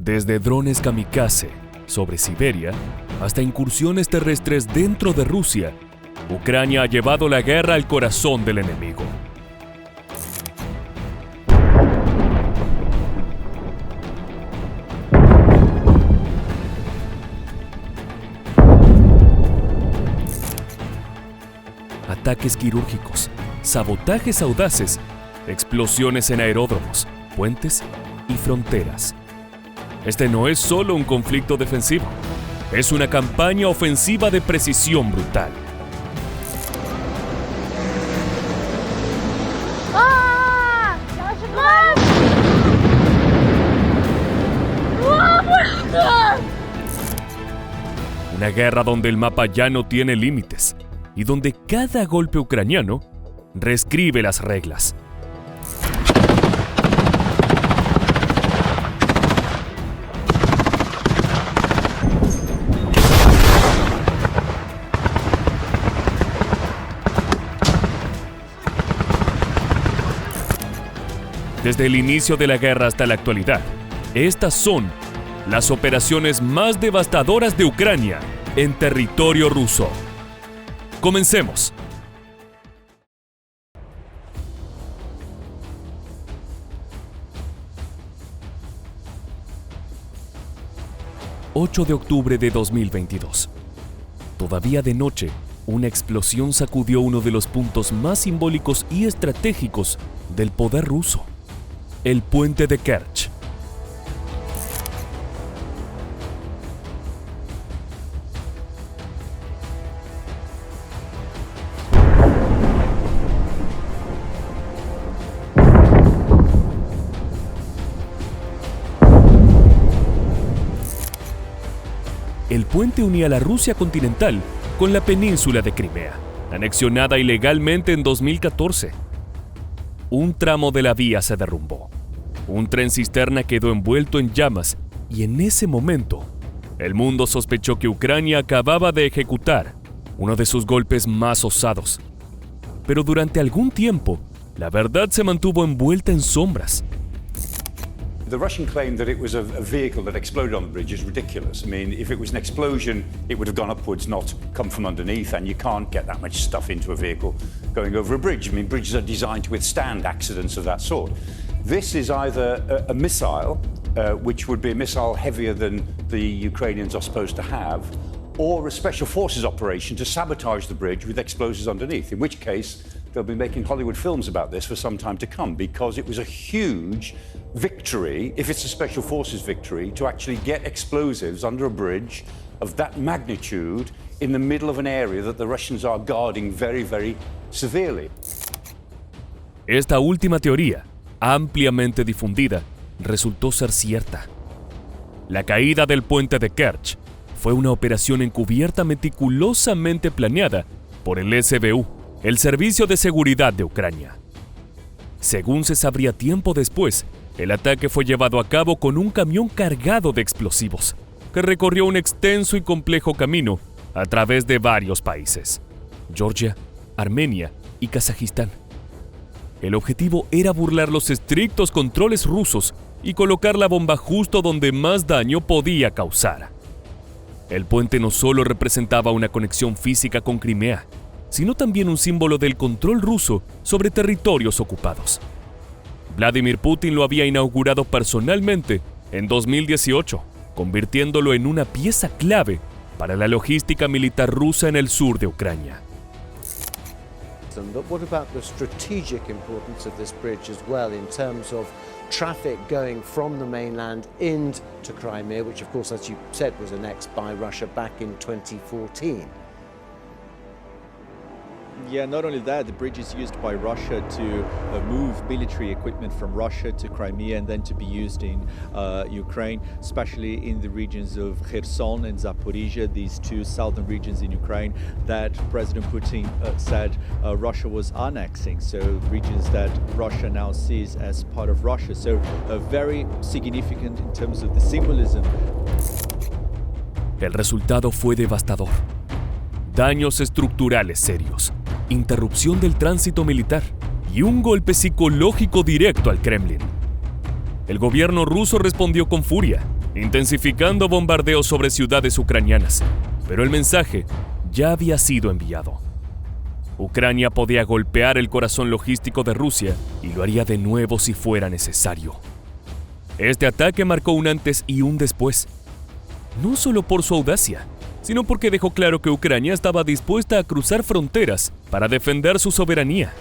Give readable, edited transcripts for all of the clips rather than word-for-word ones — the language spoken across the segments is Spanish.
Desde drones kamikaze sobre Siberia hasta incursiones terrestres dentro de Rusia, Ucrania ha llevado la guerra al corazón del enemigo. Ataques quirúrgicos, sabotajes audaces, explosiones en aeródromos, puentes y fronteras. Este no es solo un conflicto defensivo, es una campaña ofensiva de precisión brutal. Una guerra donde el mapa ya no tiene límites y donde cada golpe ucraniano reescribe las reglas. Desde el inicio de la guerra hasta la actualidad, estas son las operaciones más devastadoras de Ucrania en territorio ruso. Comencemos. ...8 de octubre de 2022. Todavía de noche, una explosión sacudió uno de los puntos más simbólicos y estratégicos del poder ruso: el puente de Kerch. El puente unía la Rusia continental con la península de Crimea, anexionada ilegalmente en 2014. Un tramo de la vía se derrumbó. Un tren cisterna quedó envuelto en llamas y en ese momento, el mundo sospechó que Ucrania acababa de ejecutar uno de sus golpes más osados. Pero durante algún tiempo, la verdad se mantuvo envuelta en sombras. The Russian claim that it was a vehicle that exploded on the bridge is ridiculous. I mean, if it was an explosion, it would have gone upwards, not come from underneath, and you can't get that much stuff into a vehicle going over a bridge. I mean, bridges are designed to withstand accidents of that sort. This is either a missile, which would be a missile heavier than the Ukrainians are supposed to have, or a special forces operation to sabotage the bridge with explosives underneath, in which case they'll be making Hollywood films about this for some time to come, because it was a huge victory, if it's a special forces victory, to actually get explosives under a bridge of that magnitude in the middle of an area that the Russians are guarding very, very severely. Esta última teoría, ampliamente difundida, resultó ser cierta. La caída del puente de Kerch fue una operación encubierta meticulosamente planeada por el SBU, el Servicio de Seguridad de Ucrania. Según se sabría tiempo después, el ataque fue llevado a cabo con un camión cargado de explosivos, que recorrió un extenso y complejo camino a través de varios países: Georgia, Armenia y Kazajistán. El objetivo era burlar los estrictos controles rusos y colocar la bomba justo donde más daño podía causar. El puente no solo representaba una conexión física con Crimea, sino también un símbolo del control ruso sobre territorios ocupados. Vladimir Putin lo había inaugurado personalmente en 2018, convirtiéndolo en una pieza clave para la logística militar rusa en el sur de Ucrania. But what about the strategic importance of this bridge as well in terms of traffic going from the mainland into Crimea, which of course, as you said, was annexed by Russia back in 2014? Yeah, not only that, the bridge is used by Russia to move military equipment from Russia to Crimea and then to be used in Ukraine, especially in the regions of Kherson and Zaporizhia, these two southern regions in Ukraine that President Putin said Russia was annexing, so regions that Russia now sees as part of Russia. So very significant in terms of the symbolism. El resultado fue devastador. Daños estructurales serios, interrupción del tránsito militar y un golpe psicológico directo al Kremlin. El gobierno ruso respondió con furia, intensificando bombardeos sobre ciudades ucranianas, pero el mensaje ya había sido enviado. Ucrania podía golpear el corazón logístico de Rusia y lo haría de nuevo si fuera necesario. Este ataque marcó un antes y un después, no solo por su audacia, sino porque dejó claro que Ucrania estaba dispuesta a cruzar fronteras para defender su soberanía.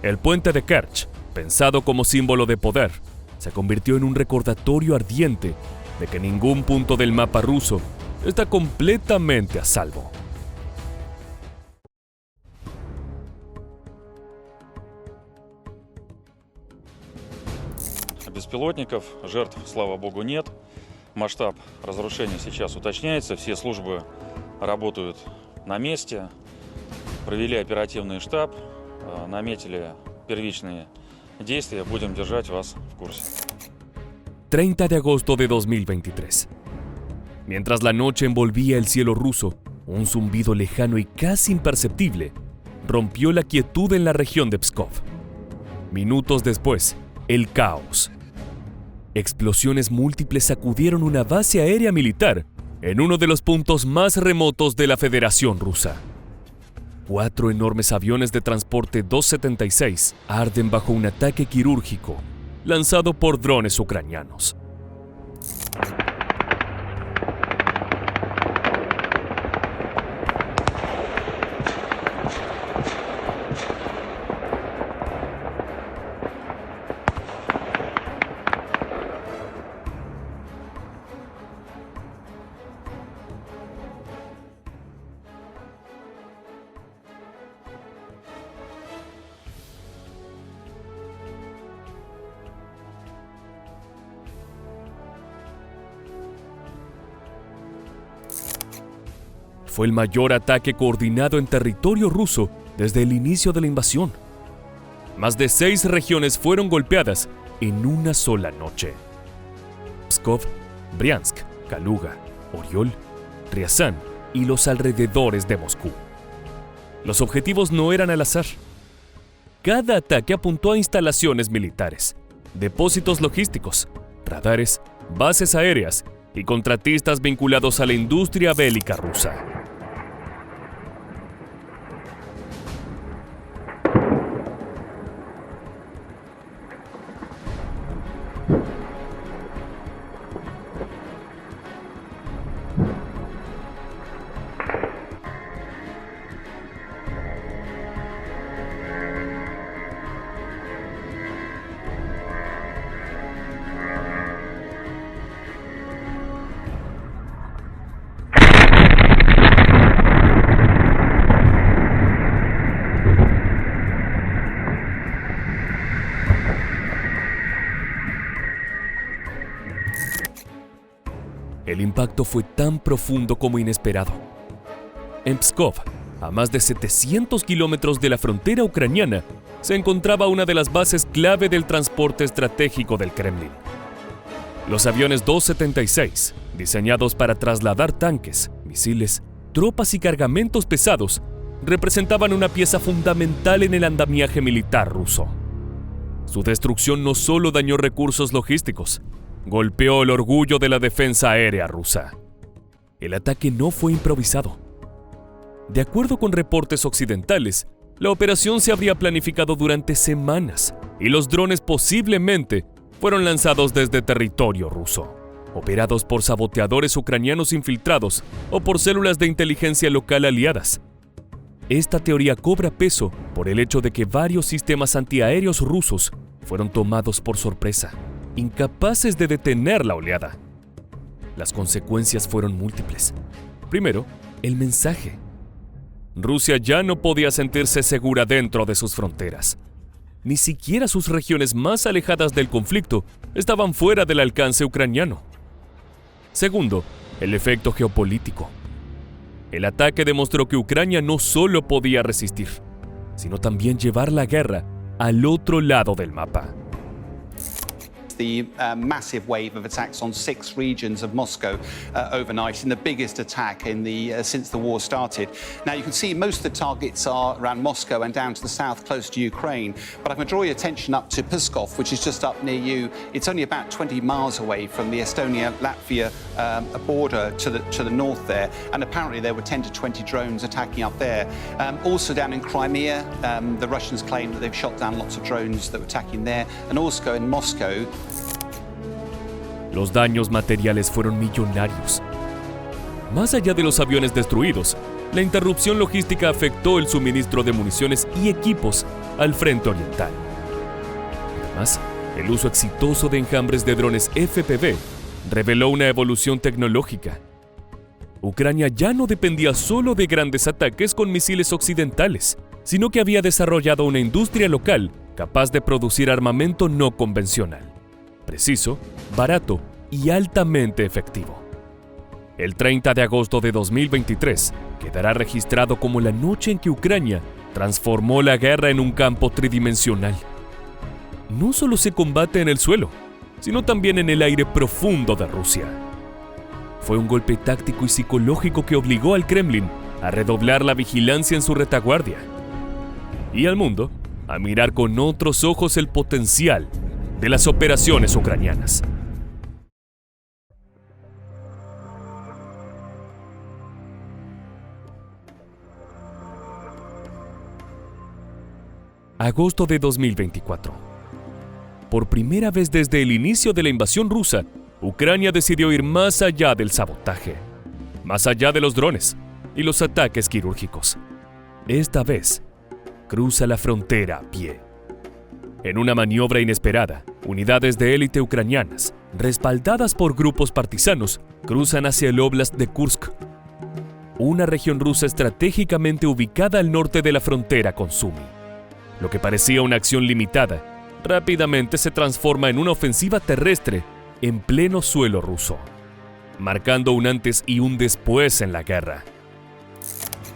El puente de Kerch, pensado como símbolo de poder, se convirtió en un recordatorio ardiente de que ningún punto del mapa ruso está completamente a salvo. Беспилотников, жертв, слава богу, нет. Масштаб разрушений сейчас уточняется. Все службы работают на месте. Провели оперативный штаб, наметили первичные действия. Будем держать вас в курсе. 30 de agosto de 2023. Mientras la noche envolvía el cielo ruso, un zumbido lejano y casi imperceptible rompió la quietud en la región de Pskov. Minutos después, el caos. Explosiones múltiples sacudieron una base aérea militar en uno de los puntos más remotos de la Federación Rusa. 4 enormes aviones de transporte Tu-76 arden bajo un ataque quirúrgico lanzado por drones ucranianos. Fue el mayor ataque coordinado en territorio ruso desde el inicio de la invasión. Más de 6 regiones fueron golpeadas en una sola noche. Pskov, Briansk, Kaluga, Oriol, Ryazán y los alrededores de Moscú. Los objetivos no eran al azar. Cada ataque apuntó a instalaciones militares, depósitos logísticos, radares, bases aéreas y contratistas vinculados a la industria bélica rusa. El impacto fue tan profundo como inesperado. En Pskov, a más de 700 kilómetros de la frontera ucraniana, se encontraba una de las bases clave del transporte estratégico del Kremlin. Los aviones Tu-76, diseñados para trasladar tanques, misiles, tropas y cargamentos pesados, representaban una pieza fundamental en el andamiaje militar ruso. Su destrucción no solo dañó recursos logísticos, golpeó el orgullo de la defensa aérea rusa. El ataque no fue improvisado. De acuerdo con reportes occidentales, la operación se habría planificado durante semanas y los drones posiblemente fueron lanzados desde territorio ruso, operados por saboteadores ucranianos infiltrados o por células de inteligencia local aliadas. Esta teoría cobra peso por el hecho de que varios sistemas antiaéreos rusos fueron tomados por sorpresa, incapaces de detener la oleada. Las consecuencias fueron múltiples. Primero, el mensaje. Rusia ya no podía sentirse segura dentro de sus fronteras. Ni siquiera sus regiones más alejadas del conflicto estaban fuera del alcance ucraniano. Segundo, el efecto geopolítico. El ataque demostró que Ucrania no solo podía resistir, sino también llevar la guerra al otro lado del mapa. the massive wave of attacks on 6 regions of Moscow overnight, in the biggest attack in since the war started. Now, you can see most of the targets are around Moscow and down to the south, close to Ukraine. But I'm going to draw your attention up to Pskov, which is just up near you. It's only about 20 miles away from the Estonia-Latvia border to the north there. And apparently there were 10 to 20 drones attacking up there. Also down in Crimea, the Russians claim that they've shot down lots of drones that were attacking there. And also in Moscow. Los daños materiales fueron millonarios. Más allá de los aviones destruidos, la interrupción logística afectó el suministro de municiones y equipos al frente oriental. Además, el uso exitoso de enjambres de drones FPV reveló una evolución tecnológica. Ucrania ya no dependía solo de grandes ataques con misiles occidentales, sino que había desarrollado una industria local capaz de producir armamento no convencional, preciso, barato y altamente efectivo. El 30 de agosto de 2023 quedará registrado como la noche en que Ucrania transformó la guerra en un campo tridimensional. No solo se combate en el suelo, sino también en el aire profundo de Rusia. Fue un golpe táctico y psicológico que obligó al Kremlin a redoblar la vigilancia en su retaguardia y al mundo a mirar con otros ojos el potencial de las operaciones ucranianas. Agosto de 2024. Por primera vez desde el inicio de la invasión rusa, Ucrania decidió ir más allá del sabotaje, más allá de los drones y los ataques quirúrgicos. Esta vez, cruza la frontera a pie. En una maniobra inesperada, unidades de élite ucranianas, respaldadas por grupos partisanos, cruzan hacia el Oblast de Kursk, una región rusa estratégicamente ubicada al norte de la frontera con Sumy. Lo que parecía una acción limitada, rápidamente se transforma en una ofensiva terrestre en pleno suelo ruso, marcando un antes y un después en la guerra.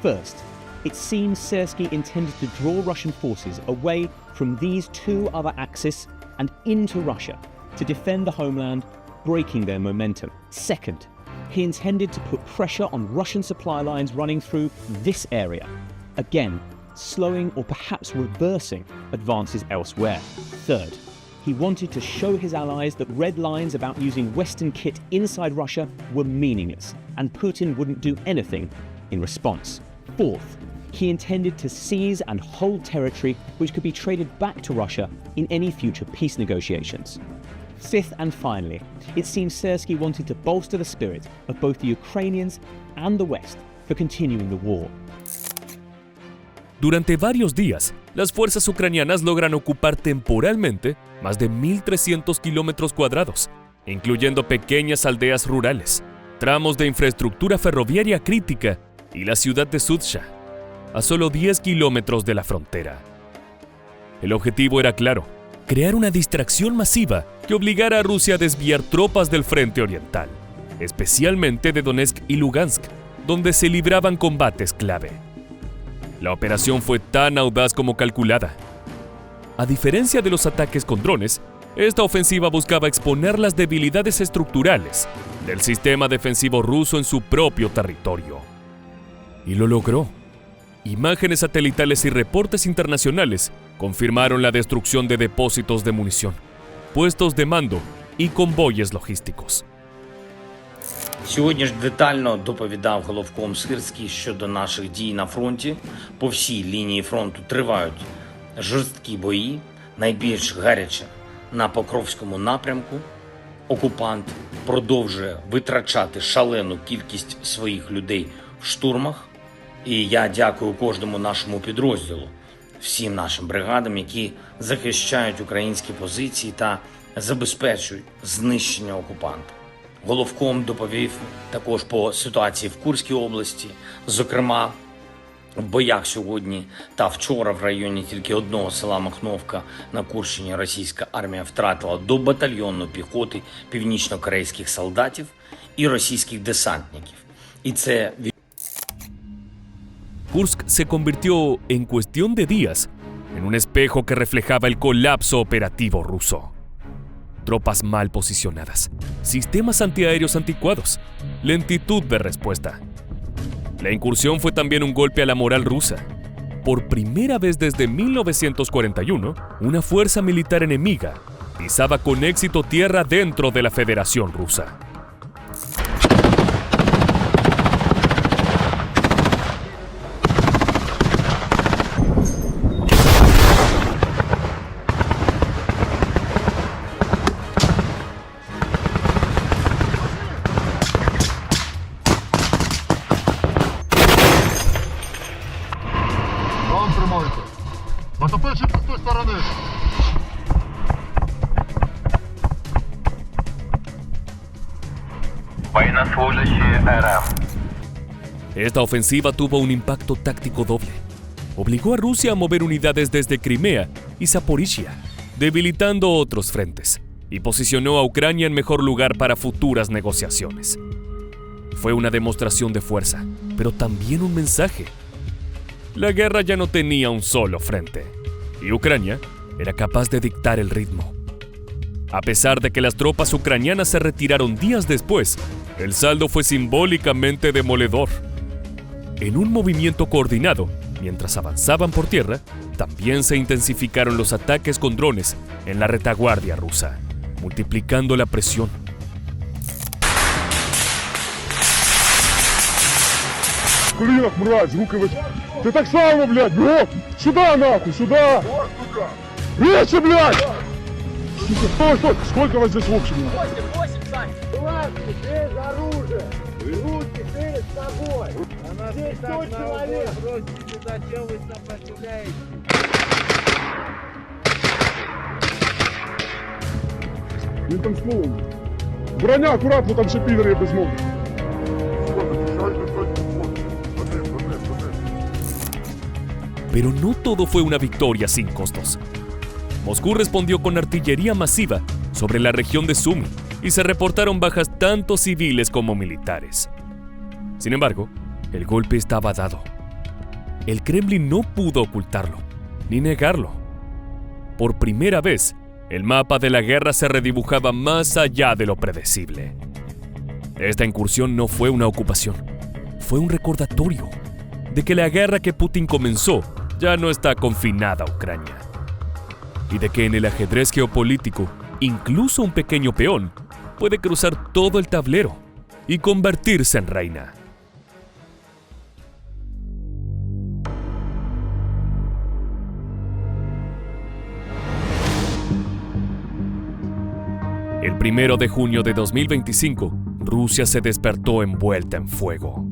First, it seems Syrskyi intended to draw Russian forces away from these 2 other axes and into Russia to defend the homeland, breaking their momentum. Second, he intended to put pressure on Russian supply lines running through this area, again, slowing or perhaps reversing advances elsewhere. Third, he wanted to show his allies that red lines about using Western kit inside Russia were meaningless, and Putin wouldn't do anything in response. Fourth, he intended to seize and hold territory which could be traded back to Russia in any future peace negotiations. Fifth and finally, it seems Syrskyi wanted to bolster the spirit of both the Ukrainians and the West for continuing the war. Durante varios días, las fuerzas ucranianas logran ocupar temporalmente más de 1.300 kilómetros cuadrados, incluyendo pequeñas aldeas rurales, tramos de infraestructura ferroviaria crítica y la ciudad de Sudzha, a solo 10 kilómetros de la frontera. El objetivo era claro: crear una distracción masiva que obligara a Rusia a desviar tropas del frente oriental, especialmente de Donetsk y Lugansk, donde se libraban combates clave. La operación fue tan audaz como calculada. A diferencia de los ataques con drones, esta ofensiva buscaba exponer las debilidades estructurales del sistema defensivo ruso en su propio territorio. Y lo logró. Imágenes satelitales y reportes internacionales confirmaron la destrucción de depósitos de munición, puestos de mando y convoyes logísticos. Сьогодні ж детально доповідав головком Сирський щодо наших дій на фронті. По всій лінії фронту тривають жорсткі бої, найбільш гаряче на Покровському напрямку. Окупант продовжує витрачати шалену кількість своїх людей в штурмах. І я дякую кожному нашому підрозділу, всім нашим бригадам, які захищають українські позиції та забезпечують знищення окупанта. Головком доповів також по ситуації в Курській області, зокрема, в боях сьогодні та вчора в районі тільки одного села Махновка на Курщині російська армія втратила до батальйону піхоти північно-корейських солдатів і російських десантників. І це Kursk se convirtió, en cuestión de días, en un espejo que reflejaba el colapso operativo ruso. tropas mal posicionadas, sistemas antiaéreos anticuados, lentitud de respuesta. La incursión fue también un golpe a la moral rusa. Por primera vez desde 1941, una fuerza militar enemiga pisaba con éxito tierra dentro de la Federación Rusa. Esta ofensiva tuvo un impacto táctico doble. Obligó a Rusia a mover unidades desde Crimea y Zaporizhia, debilitando otros frentes, y posicionó a Ucrania en mejor lugar para futuras negociaciones. Fue una demostración de fuerza, pero también un mensaje. La guerra ya no tenía un solo frente, y Ucrania era capaz de dictar el ritmo. A pesar de que las tropas ucranianas se retiraron días después, el saldo fue simbólicamente demoledor. En un movimiento coordinado, mientras avanzaban por tierra, también se intensificaron los ataques con drones en la retaguardia rusa, multiplicando la presión. Клинок, мразь, руки весь. Ты так само, блядь, бро! Сюда, нахуй, сюда! Речи, блядь! Сука, стой, стой! Сколько вас здесь в общем? 8, Сань! Власти, без оружия! Руки перед собой! Здесь 100 человек! Зачем вы сопротивляетесь? Він там словом. Броня, аккуратно, там ще підери без ноги. Pero no todo fue una victoria sin costos. Moscú respondió con artillería masiva sobre la región de Sumy y se reportaron bajas tanto civiles como militares. Sin embargo, el golpe estaba dado. El Kremlin no pudo ocultarlo, ni negarlo. Por primera vez, el mapa de la guerra se redibujaba más allá de lo predecible. Esta incursión no fue una ocupación, fue un recordatorio de que la guerra que Putin comenzó ya no está confinada a Ucrania. Y de que en el ajedrez geopolítico, incluso un pequeño peón puede cruzar todo el tablero y convertirse en reina. El 1 de junio de 2025, Rusia se despertó envuelta en fuego.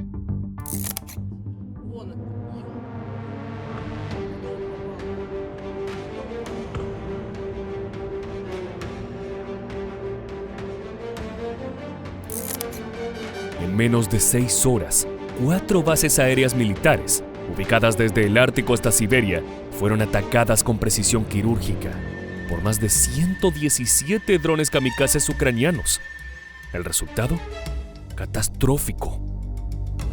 En menos de 6 horas, 4 bases aéreas militares, ubicadas desde el Ártico hasta Siberia, fueron atacadas con precisión quirúrgica por más de 117 drones kamikazes ucranianos. El resultado, catastrófico.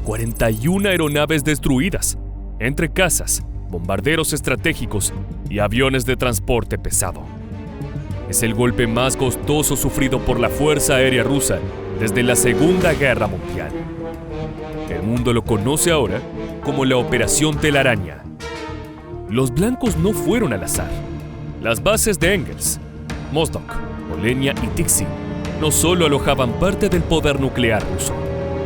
41 aeronaves destruidas, entre cazas, bombarderos estratégicos y aviones de transporte pesado. Es el golpe más costoso sufrido por la Fuerza Aérea Rusa desde la Segunda Guerra Mundial. El mundo lo conoce ahora como la Operación Telaraña. Los blancos no fueron al azar. Las bases de Engels, Mozdok, Olenia y Tixi no solo alojaban parte del poder nuclear ruso,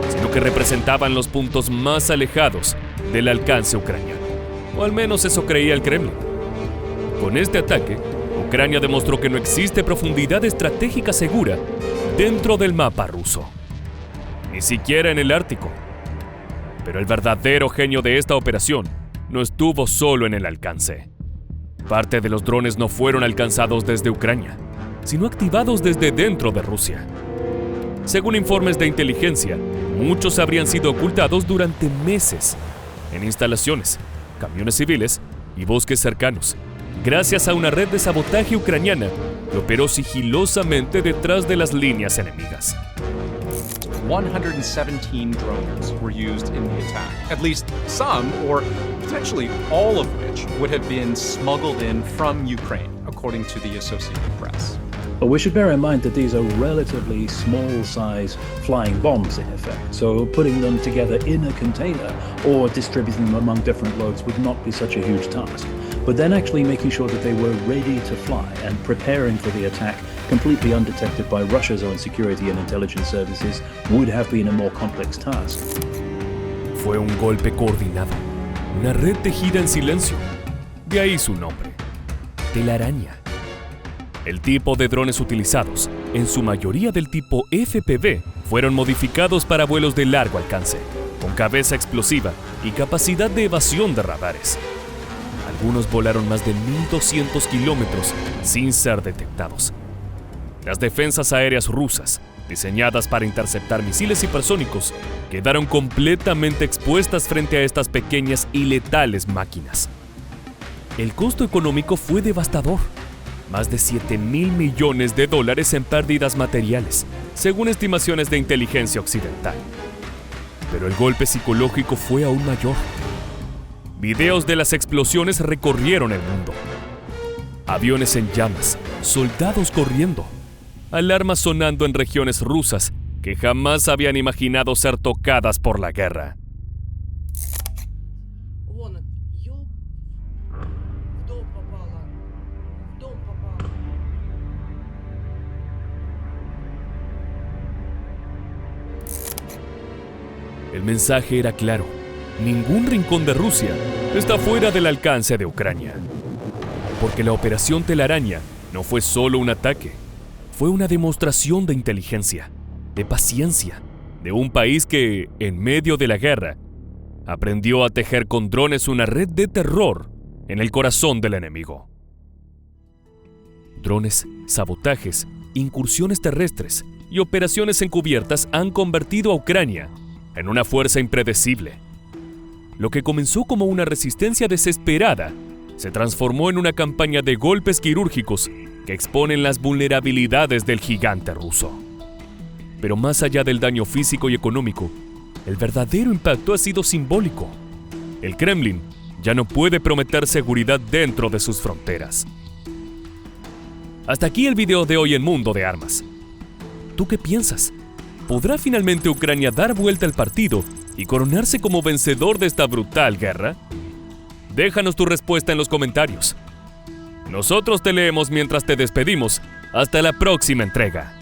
sino que representaban los puntos más alejados del alcance ucraniano. O al menos eso creía el Kremlin. Con este ataque, Ucrania demostró que no existe profundidad estratégica segura dentro del mapa ruso, ni siquiera en el Ártico. Pero el verdadero genio de esta operación no estuvo solo en el alcance. Parte de los drones no fueron alcanzados desde Ucrania, sino activados desde dentro de Rusia. Según informes de inteligencia, muchos habrían sido ocultados durante meses en instalaciones, camiones civiles y bosques cercanos, gracias a una red de sabotaje ucraniana que operó sigilosamente detrás de las líneas enemigas. 117 drones were used in the attack. At least some, or potentially all of which, would have been smuggled in from Ukraine, according to the Associated Press. But we should bear in mind that these are relatively small-size flying bombs in effect, so putting them together in a container or distributing them among different loads would not be such a huge task. But then actually making sure that they were ready to fly and preparing for the attack completely undetected by Russia's own security and intelligence services would have been a more complex task. Fue un golpe coordinado, una red tejida en silencio. De ahí su nombre, telaraña. El tipo de drones utilizados, en su mayoría del tipo FPV, fueron modificados para vuelos de largo alcance, con cabeza explosiva y capacidad de evasión de radares. Algunos volaron más de 1.200 kilómetros sin ser detectados. Las defensas aéreas rusas, diseñadas para interceptar misiles hipersónicos, quedaron completamente expuestas frente a estas pequeñas y letales máquinas. El costo económico fue devastador. Más de $7.000 millones en pérdidas materiales, según estimaciones de inteligencia occidental. Pero el golpe psicológico fue aún mayor. Videos de las explosiones recorrieron el mundo. Aviones en llamas, soldados corriendo, alarmas sonando en regiones rusas que jamás habían imaginado ser tocadas por la guerra. El mensaje era claro: ningún rincón de Rusia está fuera del alcance de Ucrania. Porque la operación Telaraña no fue solo un ataque, fue una demostración de inteligencia, de paciencia, de un país que, en medio de la guerra, aprendió a tejer con drones una red de terror en el corazón del enemigo. Drones, sabotajes, incursiones terrestres y operaciones encubiertas han convertido a Ucrania en una fuerza impredecible. Lo que comenzó como una resistencia desesperada se transformó en una campaña de golpes quirúrgicos que exponen las vulnerabilidades del gigante ruso. Pero más allá del daño físico y económico, el verdadero impacto ha sido simbólico. El Kremlin ya no puede prometer seguridad dentro de sus fronteras. Hasta aquí el video de hoy en Mundo de Armas. ¿Tú qué piensas? ¿Podrá finalmente Ucrania dar vuelta al partido y coronarse como vencedor de esta brutal guerra? Déjanos tu respuesta en los comentarios. Nosotros te leemos mientras te despedimos. Hasta la próxima entrega.